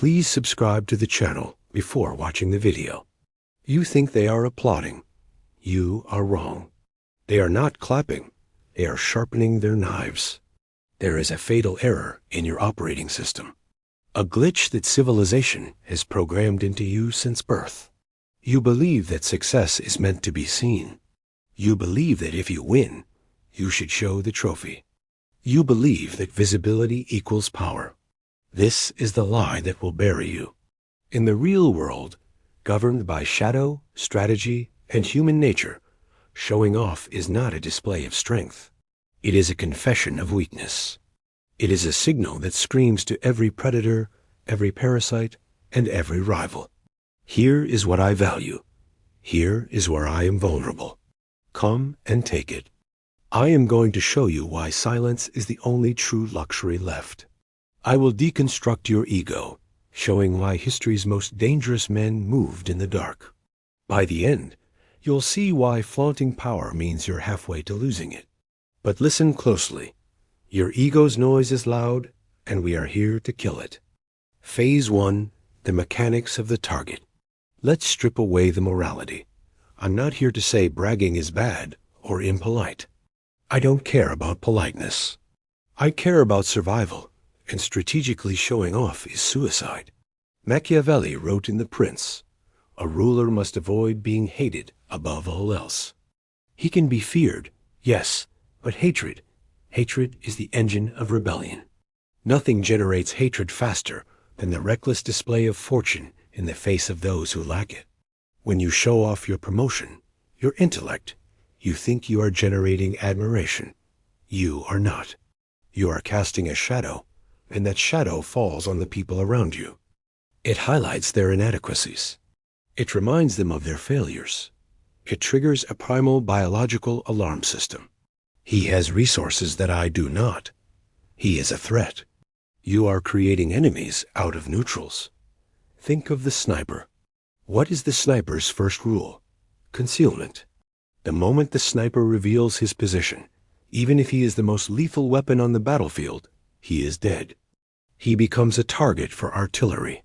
Please subscribe to the channel before watching the video. You think they are applauding. You are wrong. They are not clapping. They are sharpening their knives. There is a fatal error in your operating system. A glitch that civilization has programmed into you since birth. You believe that success is meant to be seen. You believe that if you win, you should show the trophy. You believe that visibility equals power. This is the lie that will bury you. In the real world, governed by shadow, strategy, and human nature, showing off is not a display of strength. It is a confession of weakness. It is a signal that screams to every predator, every parasite, and every rival. Here is what I value. Here is where I am vulnerable. Come and take it. I am going to show you why silence is the only true luxury left. I will deconstruct your ego, showing why history's most dangerous men moved in the dark. By the end, you'll see why flaunting power means you're halfway to losing it. But listen closely. Your ego's noise is loud, and we are here to kill it. Phase 1, the mechanics of the target. Let's strip away the morality. I'm not here to say bragging is bad or impolite. I don't care about politeness. I care about survival, and strategically showing off is suicide. Machiavelli wrote in The Prince, a ruler must avoid being hated above all else. He can be feared, yes, but hatred is the engine of rebellion. Nothing generates hatred faster than the reckless display of fortune in the face of those who lack it. When you show off your promotion, your intellect, you think you are generating admiration. You are not. You are casting a shadow, and that shadow falls on the people around you. It highlights their inadequacies. It reminds them of their failures. It triggers a primal biological alarm system. He has resources that I do not. He is a threat. You are creating enemies out of neutrals. Think of the sniper. What is the sniper's first rule? Concealment. The moment the sniper reveals his position, even if he is the most lethal weapon on the battlefield, he is dead. He becomes a target for artillery.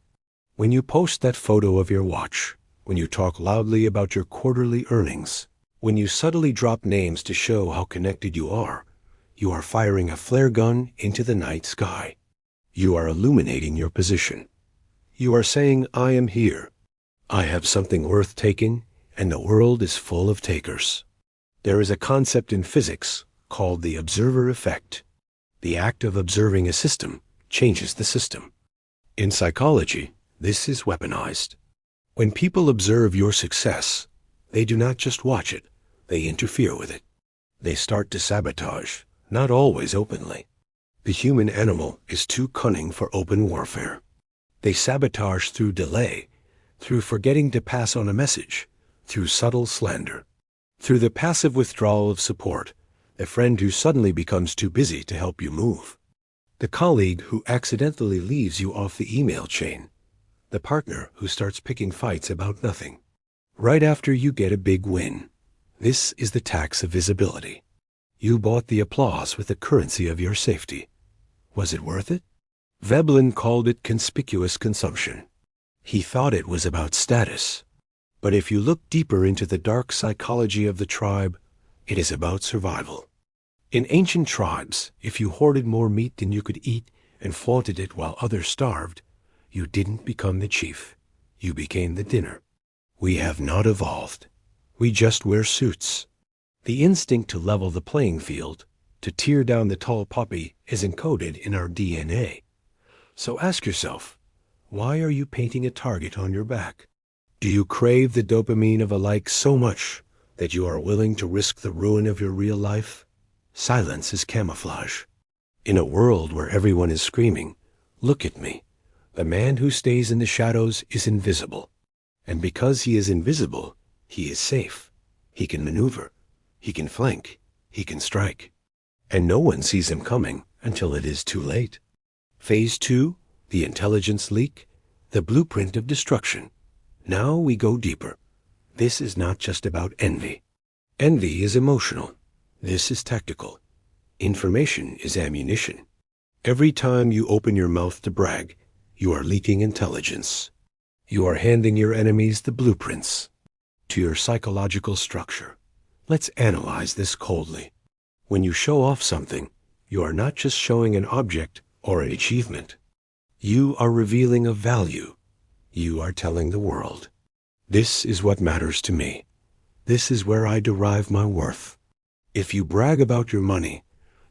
When you post that photo of your watch, when you talk loudly about your quarterly earnings, when you subtly drop names to show how connected you are firing a flare gun into the night sky. You are illuminating your position. You are saying, I am here. I have something worth taking, and the world is full of takers. There is a concept in physics called the observer effect. The act of observing a system changes the system. In psychology, this is weaponized. When people observe your success, they do not just watch it, they interfere with it. They start to sabotage, not always openly. The human animal is too cunning for open warfare. They sabotage through delay, through forgetting to pass on a message, through subtle slander, through the passive withdrawal of support, the friend who suddenly becomes too busy to help you move, the colleague who accidentally leaves you off the email chain, the partner who starts picking fights about nothing. Right after you get a big win. This is the tax of visibility. You bought the applause with the currency of your safety. Was it worth it? Veblen called it conspicuous consumption. He thought it was about status. But if you look deeper into the dark psychology of the tribe, it is about survival. In ancient tribes, if you hoarded more meat than you could eat and flaunted it while others starved, you didn't become the chief. You became the dinner. We have not evolved. We just wear suits. The instinct to level the playing field, to tear down the tall poppy, is encoded in our DNA. So ask yourself, why are you painting a target on your back? Do you crave the dopamine of a like so much that you are willing to risk the ruin of your real life? Silence is camouflage. In a world where everyone is screaming, look at me. The man who stays in the shadows is invisible. And because he is invisible, he is safe. He can maneuver. He can flank. He can strike. And no one sees him coming until it is too late. Phase 2, the intelligence leak, the blueprint of destruction. Now we go deeper. This is not just about envy. Envy is emotional. This is tactical. Information is ammunition. Every time you open your mouth to brag, You are leaking intelligence. You are handing your enemies the blueprints to your psychological structure. Let's analyze this coldly. When you show off something, you are not just showing an object or an achievement. You are revealing a value. You are telling the world, this is what matters to me. This is where I derive my worth. If you brag about your money,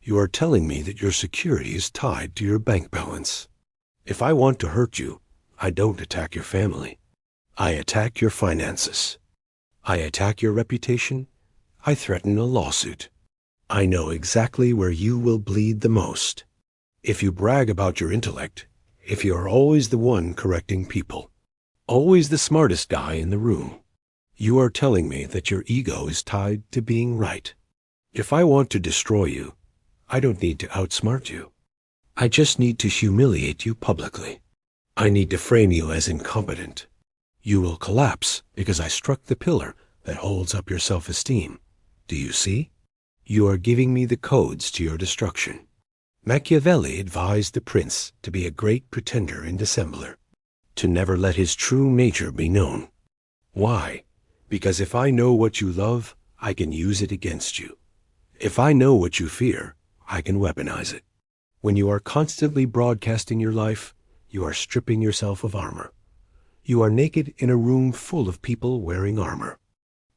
you are telling me that your security is tied to your bank balance. If I want to hurt you, I don't attack your family. I attack your finances. I attack your reputation. I threaten a lawsuit. I know exactly where you will bleed the most. If you brag about your intellect, if you are always the one correcting people, always the smartest guy in the room, you are telling me that your ego is tied to being right. If I want to destroy you, I don't need to outsmart you. I just need to humiliate you publicly. I need to frame you as incompetent. You will collapse because I struck the pillar that holds up your self-esteem. Do you see? You are giving me the codes to your destruction. Machiavelli advised the prince to be a great pretender and dissembler, to never let his true nature be known. Why? Because if I know what you love, I can use it against you. If I know what you fear, I can weaponize it. When you are constantly broadcasting your life, you are stripping yourself of armor. You are naked in a room full of people wearing armor.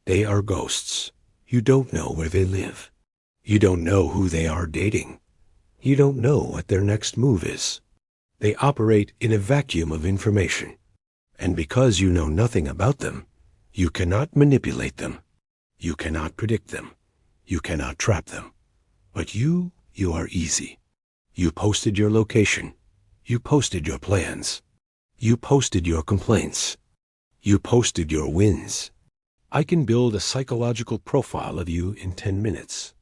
They are ghosts. You don't know where they live. You don't know who they are dating. You don't know what their next move is. They operate in a vacuum of information. And because you know nothing about them, you cannot manipulate them. You cannot predict them. You cannot trap them. But you are easy. You posted your location. You posted your plans. You posted your complaints. You posted your wins. I can build a psychological profile of you in 10 minutes,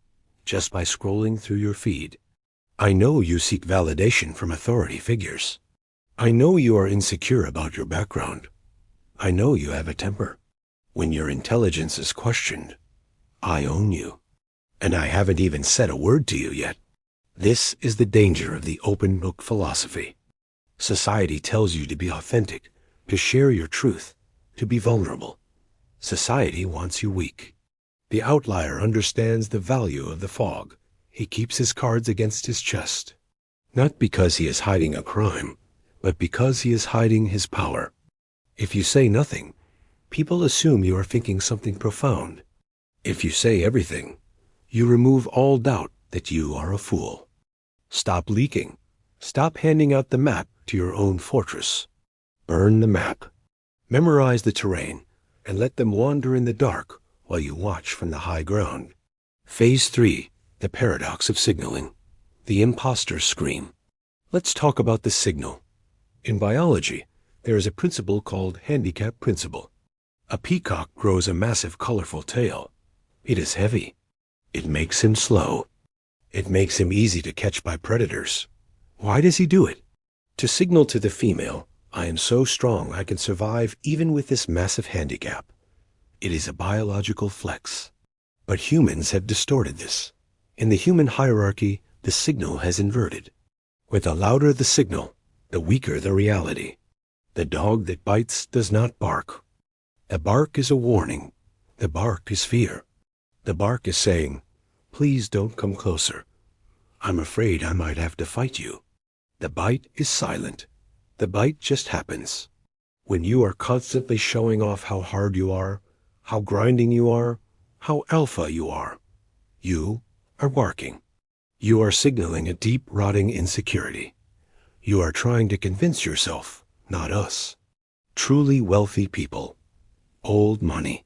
just by scrolling through your feed. I know you seek validation from authority figures. I know you are insecure about your background. I know you have a temper. When your intelligence is questioned, I own you. And I haven't even said a word to you yet. This is the danger of the open book philosophy. Society tells you to be authentic, to share your truth, to be vulnerable. Society wants you weak. The outlier understands the value of the fog. He keeps his cards against his chest, not because he is hiding a crime, but because he is hiding his power. If you say nothing, people assume you are thinking something profound. If you say everything, you remove all doubt that you are a fool. Stop leaking. Stop handing out the map to your own fortress. Burn the map. Memorize the terrain and let them wander in the dark while you watch from the high ground. Phase 3, the paradox of signaling. The imposter's scream. Let's talk about the signal. In biology, there is a principle called handicap principle. A peacock grows a massive, colorful tail. It is heavy. It makes him slow. It makes him easy to catch by predators. Why does he do it? To signal to the female, I am so strong I can survive even with this massive handicap. It is a biological flex. But humans have distorted this. In the human hierarchy, the signal has inverted. With the louder the signal, the weaker the reality. The dog that bites does not bark. A bark is a warning. The bark is fear. The bark is saying, please don't come closer. I'm afraid I might have to fight you. The bite is silent. The bite just happens. When you are constantly showing off how hard you are, how grinding you are, how alpha you are barking. You are signaling a deep, rotting insecurity. You are trying to convince yourself, not us. Truly wealthy people, old money.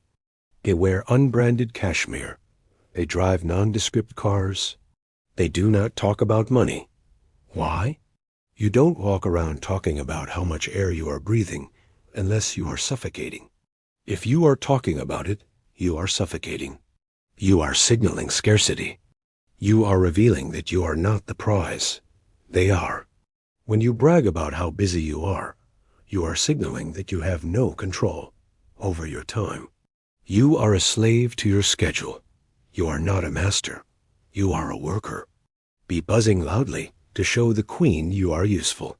They wear unbranded cashmere. They drive nondescript cars. They do not talk about money. Why? You don't walk around talking about how much air you are breathing unless you are suffocating. If you are talking about it, you are suffocating. You are signaling scarcity. You are revealing that you are not the prize. They are. When you brag about how busy you are signaling that you have no control over your time. You are a slave to your schedule. You are not a master. You are a worker. Be buzzing loudly to show the queen you are useful.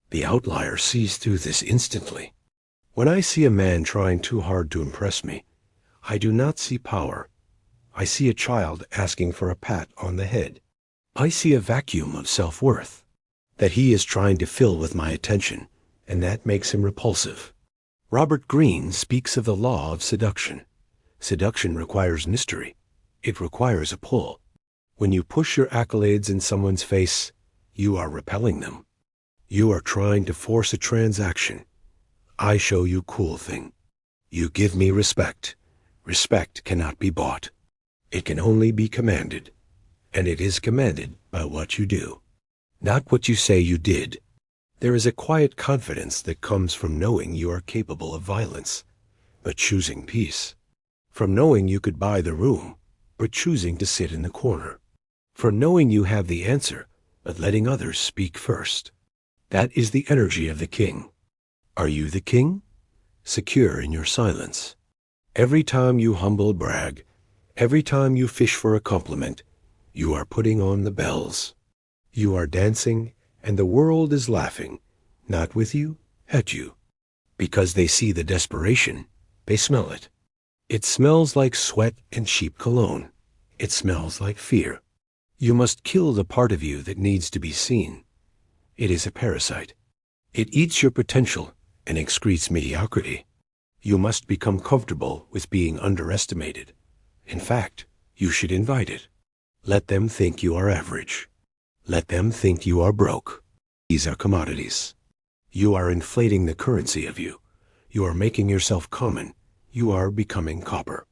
The outlier sees through this instantly. When I see a man trying too hard to impress me, I do not see power. I see a child asking for a pat on the head. I see a vacuum of self-worth that he is trying to fill with my attention, and that makes him repulsive. Robert Greene speaks of the law of seduction. Seduction requires mystery. It requires a pull. When you push your accolades in someone's face, you are repelling them. You are trying to force a transaction. I show you cool thing. You give me respect. Respect cannot be bought. It can only be commanded. And it is commanded by what you do, not what you say you did. There is a quiet confidence that comes from knowing you are capable of violence, but choosing peace. From knowing you could buy the room, but choosing to sit in the corner. From knowing you have the answer, but letting others speak first. That is the energy of the king. Are you the king? Secure in your silence. Every time you humble brag, every time you fish for a compliment, you are putting on the bells. You are dancing, and the world is laughing, not with you, at you. Because they see the desperation, they smell it. It smells like sweat and cheap cologne. It smells like fear. You must kill the part of you that needs to be seen. It is a parasite. It eats your potential and excretes mediocrity. You must become comfortable with being underestimated. In fact, you should invite it. Let them think you are average. Let them think you are broke. These are commodities. You are inflating the currency of you. You are making yourself common. You are becoming copper.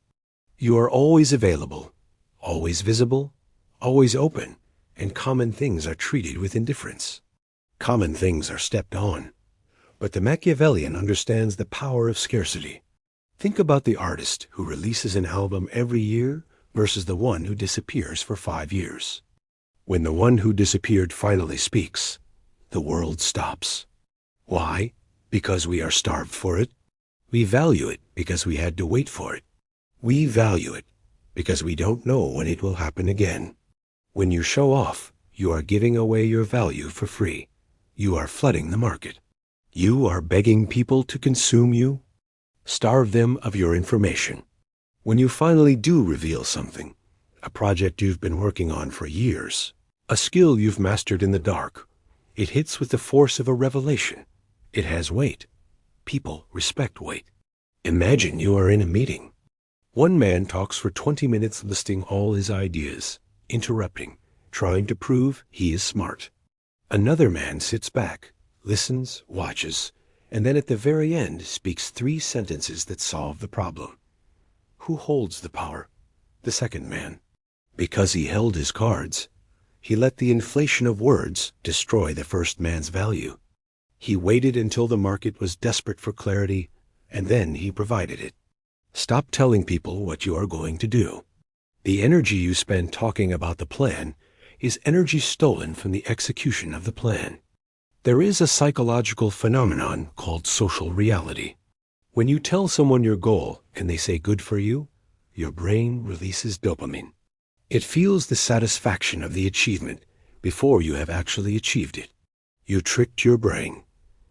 You are always available, always visible, always open, and common things are treated with indifference. Common things are stepped on. But the Machiavellian understands the power of scarcity. Think about the artist who releases an album every year versus the one who disappears for 5 years. When the one who disappeared finally speaks, the world stops. Why? Because we are starved for it. We value it because we had to wait for it. We value it because we don't know when it will happen again. When you show off, you are giving away your value for free. You are flooding the market. You are begging people to consume you. Starve them of your information. When you finally do reveal something, a project you've been working on for years, a skill you've mastered in the dark, it hits with the force of a revelation. It has weight. People respect weight. Imagine you are in a meeting. One man talks for 20 minutes listing all his ideas, interrupting, trying to prove he is smart. Another man sits back, listens, watches, and then at the very end speaks 3 sentences that solve the problem. Who holds the power? The second man. Because he held his cards, he let the inflation of words destroy the first man's value. He waited until the market was desperate for clarity, and then he provided it. Stop telling people what you are going to do. The energy you spend talking about the plan is energy stolen from the execution of the plan. There is a psychological phenomenon called social reality. When you tell someone your goal and they say good for you, your brain releases dopamine. It feels the satisfaction of the achievement before you have actually achieved it. You tricked your brain.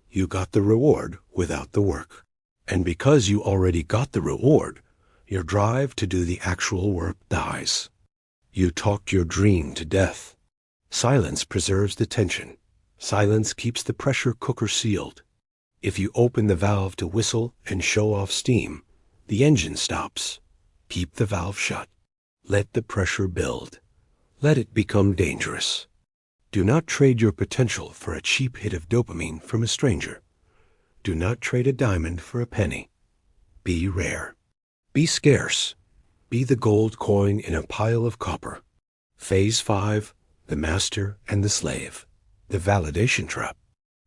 You got the reward without the work. And because you already got the reward, your drive to do the actual work dies. You talked your dream to death. Silence preserves the tension. Silence keeps the pressure cooker sealed. If you open the valve to whistle and show off steam, the engine stops. Keep the valve shut. Let the pressure build. Let it become dangerous. Do not trade your potential for a cheap hit of dopamine from a stranger. Do not trade a diamond for a penny. Be rare. Be scarce. Be the gold coin in a pile of copper. Phase 5, the master and the slave. The validation trap.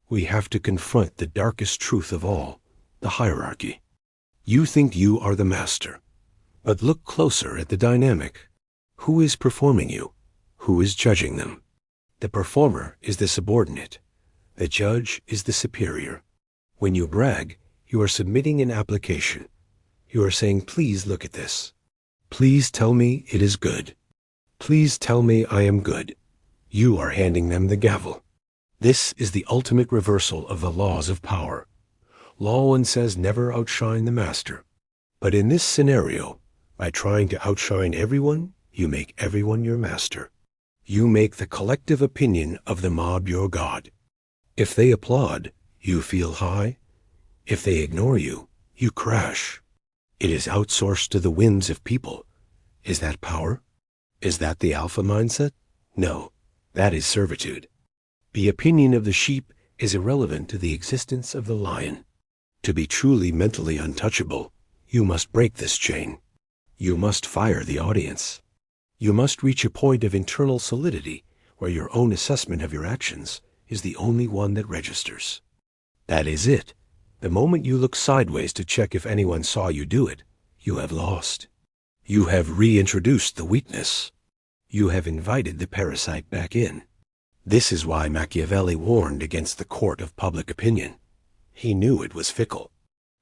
We have to confront the darkest truth of all, the hierarchy. You think you are the master, but look closer at the dynamic. Who is performing you? Who is judging them? The performer is the subordinate. The judge is the superior. When you brag, you are submitting an application. You are saying, please look at this. Please tell me it is good. Please tell me I am good. You are handing them the gavel. This is the ultimate reversal of the laws of power. Law 1 says never outshine the master. But in this scenario, by trying to outshine everyone, you make everyone your master. You make the collective opinion of the mob your god. If they applaud, you feel high. If they ignore you, you crash. It is outsourced to the whims of people. Is that power? Is that the alpha mindset? No, that is servitude. The opinion of the sheep is irrelevant to the existence of the lion. To be truly mentally untouchable, you must break this chain. You must fire the audience. You must reach a point of internal solidity where your own assessment of your actions is the only one that registers. That is it. The moment you look sideways to check if anyone saw you do it, you have lost. You have reintroduced the weakness. You have invited the parasite back in. This is why Machiavelli warned against the court of public opinion. He knew it was fickle.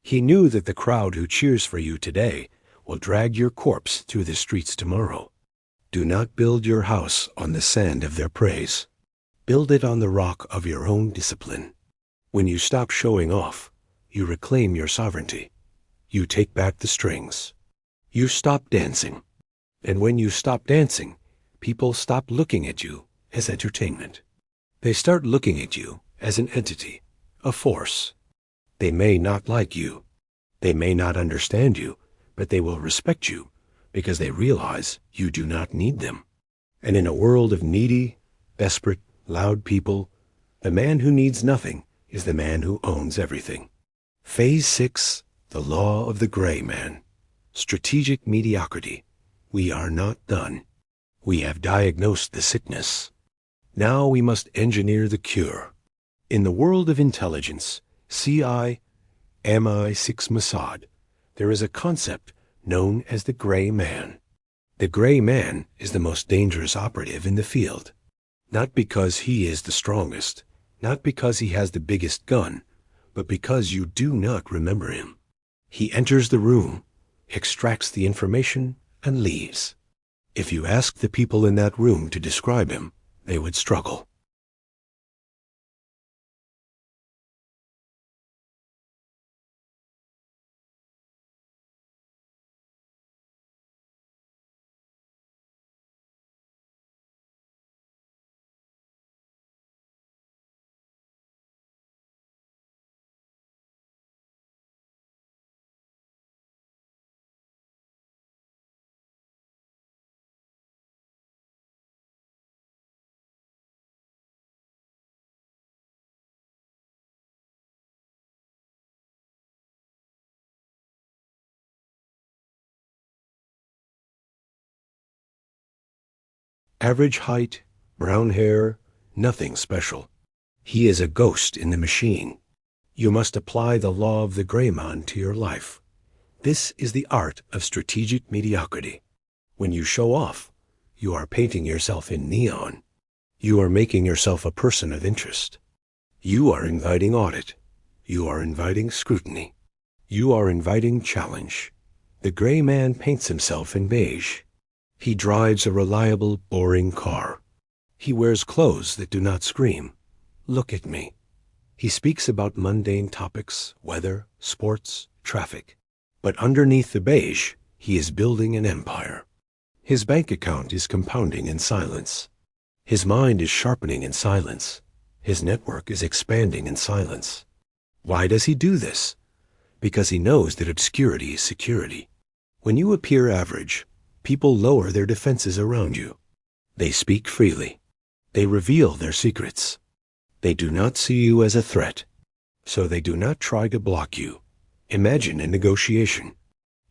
He knew that the crowd who cheers for you today will drag your corpse through the streets tomorrow. Do not build your house on the sand of their praise. Build it on the rock of your own discipline. When you stop showing off, you reclaim your sovereignty. You take back the strings. You stop dancing. And when you stop dancing, people stop looking at you as entertainment. They start looking at you as an entity, a force. They may not like you. They may not understand you, but they will respect you because they realize you do not need them. And in a world of needy, desperate, loud people, the man who needs nothing is the man who owns everything. Phase 6, the law of the gray man. Strategic mediocrity. We are not done. We have diagnosed the sickness. Now we must engineer the cure. In the world of intelligence, CI, MI 6 Mossad, there is a concept known as the gray man. The gray man is the most dangerous operative in the field. Not because he is the strongest, not because he has the biggest gun, but because you do not remember him. He enters the room, extracts the information, and leaves. If you ask the people in that room to describe him, they would struggle. Average height, brown hair, nothing special. He is a ghost in the machine. You must apply the law of the gray man to your life. This is the art of strategic mediocrity. When you show off, you are painting yourself in neon. You are making yourself a person of interest. You are inviting audit. You are inviting scrutiny. You are inviting challenge. The gray man paints himself in beige. He drives a reliable, boring car. He wears clothes that do not scream, "Look at me." He speaks about mundane topics, weather, sports, traffic. But underneath the beige, he is building an empire. His bank account is compounding in silence. His mind is sharpening in silence. His network is expanding in silence. Why does he do this? Because he knows that obscurity is security. When you appear average, people lower their defenses around you. They speak freely. They reveal their secrets. They do not see you as a threat, so they do not try to block you. Imagine a negotiation.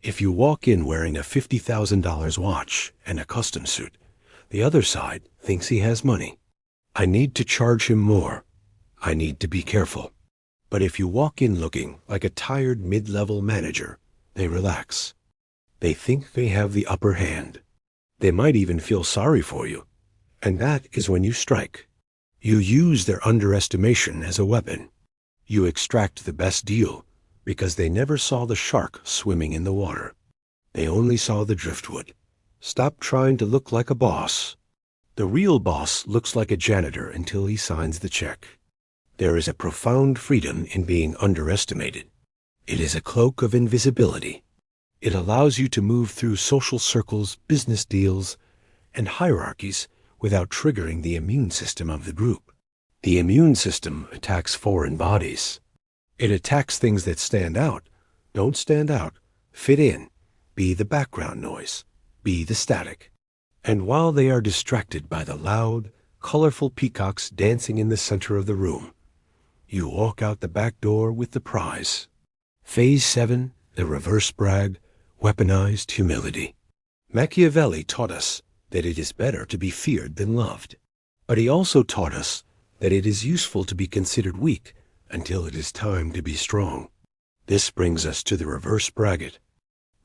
If you walk in wearing a $50,000 watch and a custom suit, the other side thinks he has money. I need to charge him more. I need to be careful. But if you walk in looking like a tired mid-level manager, they relax. They think they have the upper hand. They might even feel sorry for you. And that is when you strike. You use their underestimation as a weapon. You extract the best deal because they never saw the shark swimming in the water. They only saw the driftwood. Stop trying to look like a boss. The real boss looks like a janitor until he signs the check. There is a profound freedom in being underestimated. It is a cloak of invisibility. It allows you to move through social circles, business deals, and hierarchies without triggering the immune system of the group. The immune system attacks foreign bodies. It attacks things that stand out, don't stand out, fit in, be the background noise, be the static. And while they are distracted by the loud, colorful peacocks dancing in the center of the room, you walk out the back door with the prize. Phase 7, the reverse brag, weaponized humility. Machiavelli taught us that it is better to be feared than loved. But he also taught us that it is useful to be considered weak until it is time to be strong. This brings us to the reverse braggart.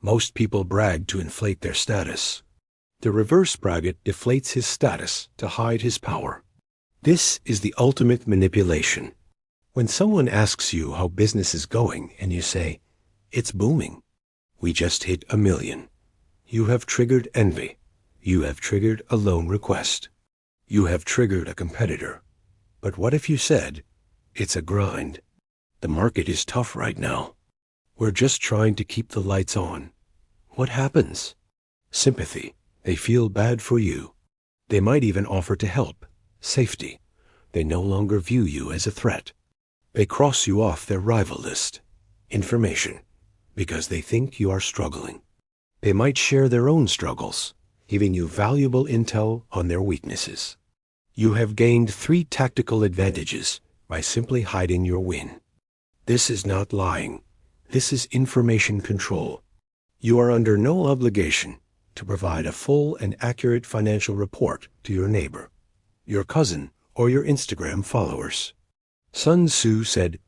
Most people brag to inflate their status. The reverse braggart deflates his status to hide his power. This is the ultimate manipulation. When someone asks you how business is going and you say, "It's booming. We just hit 1 million. You have triggered envy. You have triggered a loan request. You have triggered a competitor. But what if you said, "It's a grind. The market is tough right now. We're just trying to keep the lights on." What happens? Sympathy. They feel bad for you. They might even offer to help. Safety. They no longer view you as a threat. They cross you off their rival list. Information. Because they think you are struggling. They might share their own struggles, giving you valuable intel on their weaknesses. You have gained 3 tactical advantages by simply hiding your win. This is not lying. This is information control. You are under no obligation to provide a full and accurate financial report to your neighbor, your cousin, or your Instagram followers. Sun Tzu said,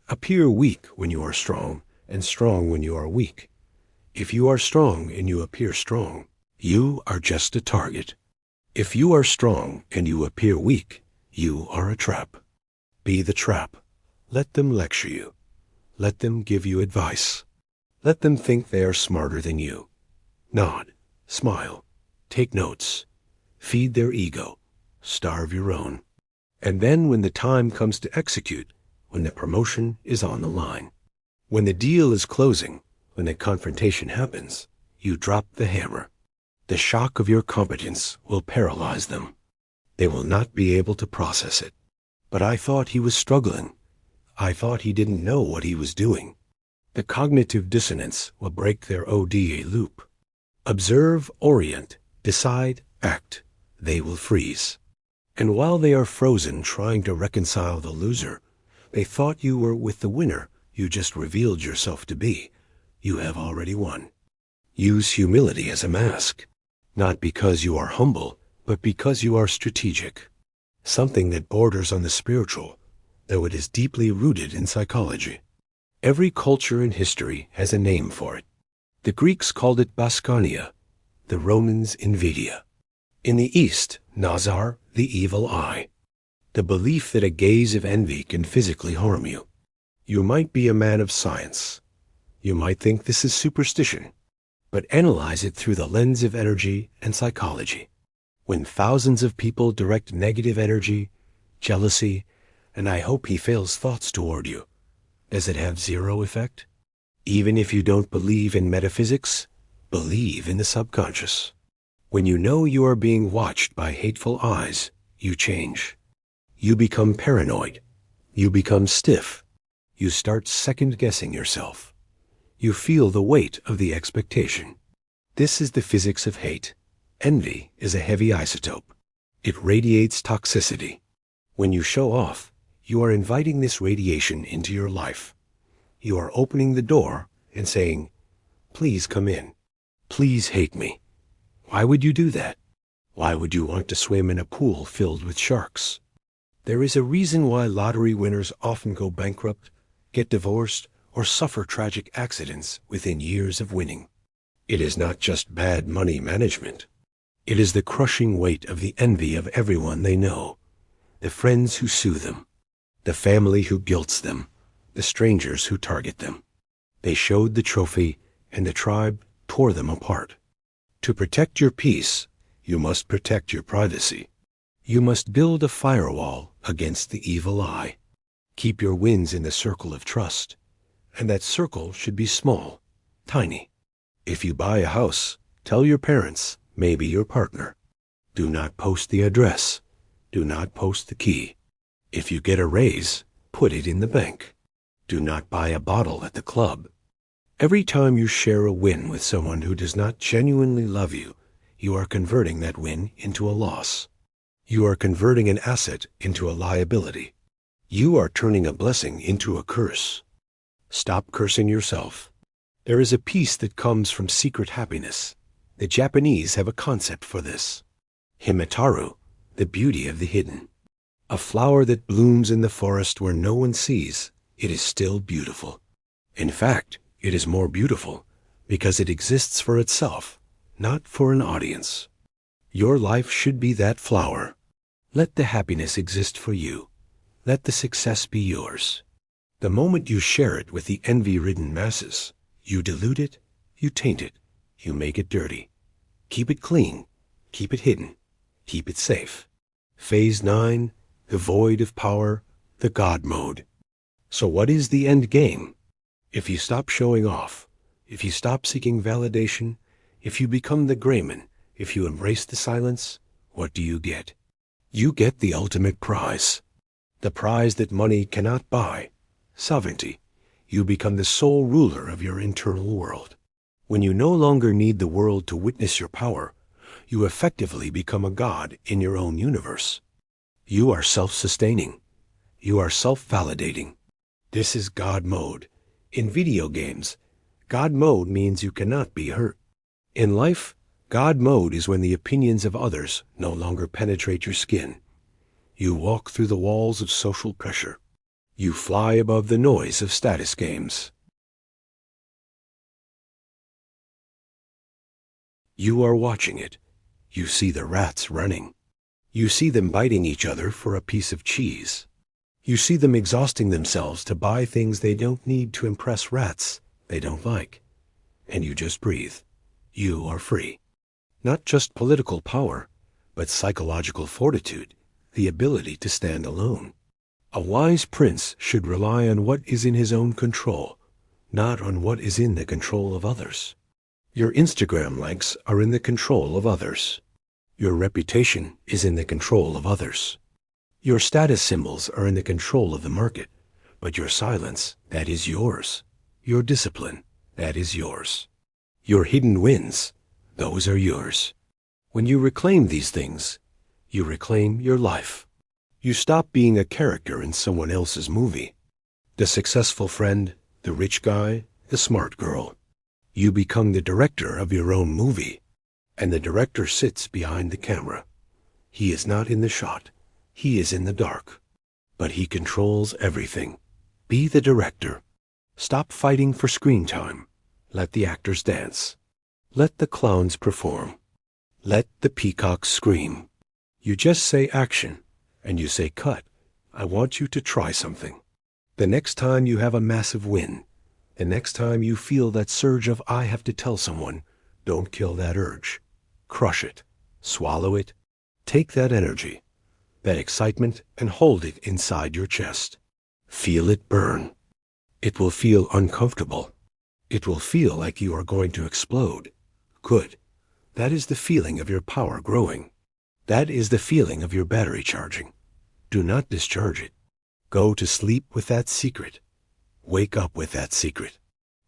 "Appear weak when you are strong, and strong when you are weak. If you are strong and you appear strong, you are just a target. If you are strong and you appear weak, you are a trap. Be the trap. Let them lecture you. Let them give you advice. Let them think they are smarter than you. Nod, smile, take notes, feed their ego, starve your own. And then when the time comes to execute, when the promotion is on the line, when the deal is closing, when the confrontation happens, you drop the hammer. The shock of your competence will paralyze them. They will not be able to process it. But I thought he was struggling. I thought he didn't know what he was doing. The cognitive dissonance will break their ODA loop. Observe, orient, decide, act. They will freeze. And while they are frozen trying to reconcile the loser, they thought you were with the winner you just revealed yourself to be. You have already won. Use humility as a mask, not because you are humble, but because you are strategic. Something that borders on the spiritual, though it is deeply rooted in psychology. Every culture in history has a name for it. The Greeks called it Bascania, the Romans Invidia. In the East, Nazar, the evil eye. The belief that a gaze of envy can physically harm you. You might be a man of science. You might think this is superstition, but analyze it through the lens of energy and psychology. When thousands of people direct negative energy, jealousy, and I hope he fails thoughts toward you, does it have zero effect? Even if you don't believe in metaphysics, believe in the subconscious. When you know you are being watched by hateful eyes, you change. You become paranoid. You become stiff. You start second-guessing yourself. You feel the weight of the expectation. This is the physics of hate. Envy is a heavy isotope. It radiates toxicity. When you show off, you are inviting this radiation into your life. You are opening the door and saying, "Please come in. Please hate me." Why would you do that? Why would you want to swim in a pool filled with sharks? There is a reason why lottery winners often go bankrupt, get divorced, or suffer tragic accidents within years of winning. It is not just bad money management. It is the crushing weight of the envy of everyone they know, the friends who sue them, the family who guilts them, the strangers who target them. They showed the trophy, and the tribe tore them apart. To protect your peace, you must protect your privacy. You must build a firewall against the evil eye. Keep your wins in the circle of trust. And that circle should be small, tiny. If you buy a house, tell your parents, maybe your partner. Do not post the address. Do not post the key. If you get a raise, put it in the bank. Do not buy a bottle at the club. Every time you share a win with someone who does not genuinely love you, you are converting that win into a loss. You are converting an asset into a liability. You are turning a blessing into a curse. Stop cursing yourself. There is a peace that comes from secret happiness. The Japanese have a concept for this. Himataru, the beauty of the hidden. A flower that blooms in the forest where no one sees, it is still beautiful. In fact, it is more beautiful because it exists for itself, not for an audience. Your life should be that flower. Let the happiness exist for you. Let the success be yours. The moment you share it with the envy-ridden masses, you dilute it, you taint it, you make it dirty. Keep it clean, keep it hidden, keep it safe. Phase 9, the void of power, the God mode. So what is the end game? If you stop showing off, if you stop seeking validation, if you become the Grayman, if you embrace the silence, what do you get? You get the ultimate prize. The prize that money cannot buy. Sovereignty. You become the sole ruler of your internal world. When you no longer need the world to witness your power, you effectively become a god in your own universe. You are self-sustaining. You are self-validating. This is God mode. In video games, God mode means you cannot be hurt. In life, God mode is when the opinions of others no longer penetrate your skin. You walk through the walls of social pressure. You fly above the noise of status games. You are watching it. You see the rats running. You see them biting each other for a piece of cheese. You see them exhausting themselves to buy things they don't need to impress rats they don't like. And you just breathe. You are free. Not just political power, but psychological fortitude, the ability to stand alone. A wise prince should rely on what is in his own control, not on what is in the control of others. Your Instagram likes are in the control of others. Your reputation is in the control of others. Your status symbols are in the control of the market, but your silence, that is yours. Your discipline, that is yours. Your hidden wins, those are yours. When you reclaim these things, you reclaim your life. You stop being a character in someone else's movie. The successful friend, the rich guy, the smart girl. You become the director of your own movie, and the director sits behind the camera. He is not in the shot. He is in the dark, but he controls everything. Be the director. Stop fighting for screen time. Let the actors dance. Let the clowns perform. Let the peacocks scream. You just say action, and you say cut. I want you to try something. The next time you have a massive win, the next time you feel that surge of I have to tell someone, don't kill that urge. Crush it. Swallow it. Take that energy, that excitement, and hold it inside your chest. Feel it burn. It will feel uncomfortable. It will feel like you are going to explode. Good. That is the feeling of your power growing. That is the feeling of your battery charging. Do not discharge it. Go to sleep with that secret. Wake up with that secret.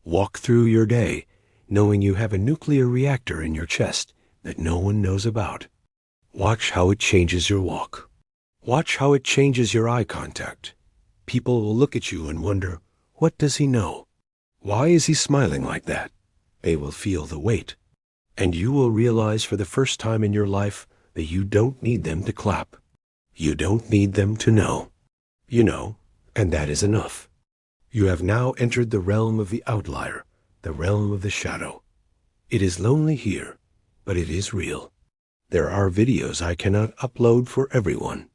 Walk through your day knowing you have a nuclear reactor in your chest that no one knows about. Watch how it changes your walk. Watch how it changes your eye contact. People will look at you and wonder, what does he know? Why is he smiling like that? They will feel the weight. And you will realize for the first time in your life that you don't need them to clap. You don't need them to know. You know, and that is enough. You have now entered the realm of the outlier, the realm of the shadow. It is lonely here, but it is real. There are videos I cannot upload for everyone.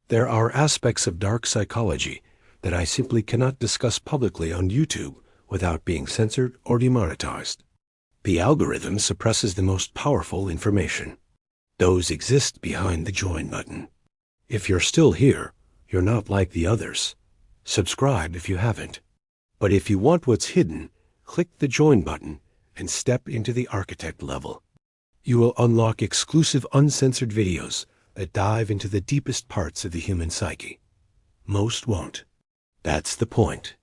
There are aspects of dark psychology that I simply cannot discuss publicly on YouTube without being censored or demonetized. The algorithm suppresses the most powerful information. Those exist behind the join button. If you're still here, you're not like the others. Subscribe if you haven't. But if you want what's hidden, click the Join button and step into the architect level. You will unlock exclusive uncensored videos that dive into the deepest parts of the human psyche. Most won't. That's the point.